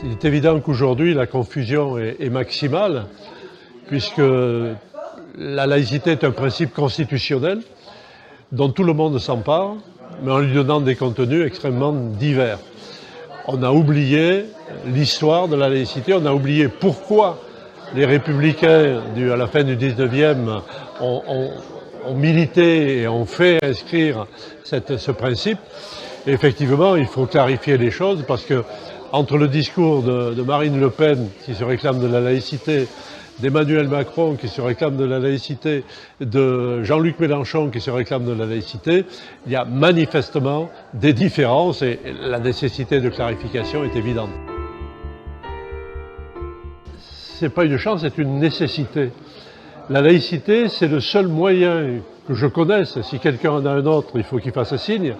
Il est évident qu'aujourd'hui la confusion est maximale, puisque la laïcité est un principe constitutionnel dont tout le monde s'empare, mais en lui donnant des contenus extrêmement divers. On a oublié l'histoire de la laïcité, on a oublié pourquoi les républicains à la fin du 19e ont milité et ont fait inscrire ce principe. Et effectivement, il faut clarifier les choses parce que entre le discours de Marine Le Pen qui se réclame de la laïcité, d'Emmanuel Macron qui se réclame de la laïcité, de Jean-Luc Mélenchon qui se réclame de la laïcité, il y a manifestement des différences et la nécessité de clarification est évidente. C'est pas une chance, c'est une nécessité. La laïcité, c'est le seul moyen que je connaisse, si quelqu'un en a un autre, il faut qu'il fasse signe,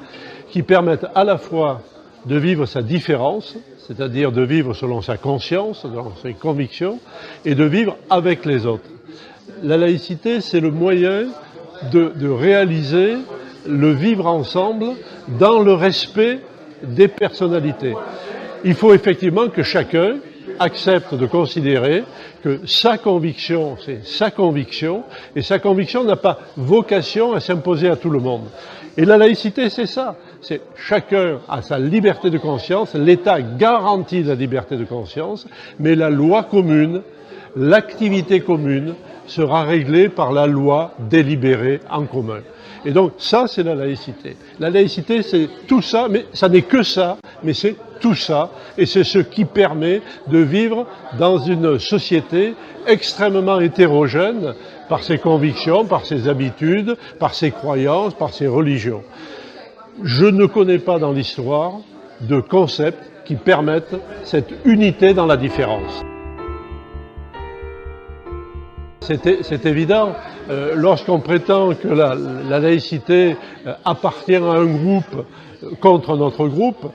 qui permette à la fois de vivre sa différence, c'est-à-dire de vivre selon sa conscience, selon ses convictions, et de vivre avec les autres. La laïcité, c'est le moyen de réaliser le vivre ensemble dans le respect des personnalités. Il faut effectivement que chacun accepte de considérer que sa conviction, c'est sa conviction, et sa conviction n'a pas vocation à s'imposer à tout le monde. Et la laïcité, c'est ça. C'est chacun a sa liberté de conscience, l'État garantit la liberté de conscience, mais la loi commune, l'activité commune sera réglée par la loi délibérée en commun. Et donc ça, c'est la laïcité. La laïcité, c'est tout ça, mais ça n'est que ça, mais c'est tout ça, et c'est ce qui permet de vivre dans une société extrêmement hétérogène par ses convictions, par ses habitudes, par ses croyances, par ses religions. Je ne connais pas dans l'histoire de concepts qui permettent cette unité dans la différence. C'est évident, lorsqu'on prétend que la laïcité appartient à un groupe contre notre groupe,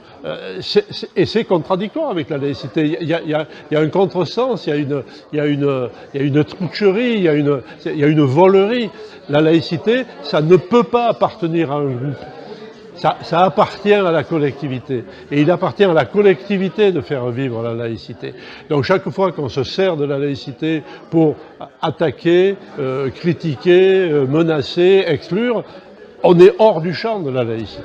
et c'est contradictoire avec la laïcité. Il y a un contresens, il y a une truquerie, il y a une volerie. La laïcité, ça ne peut pas appartenir à un groupe. Ça appartient à la collectivité. Et il appartient à la collectivité de faire vivre la laïcité. Donc chaque fois qu'on se sert de la laïcité pour attaquer, critiquer, menacer, exclure, on est hors du champ de la laïcité.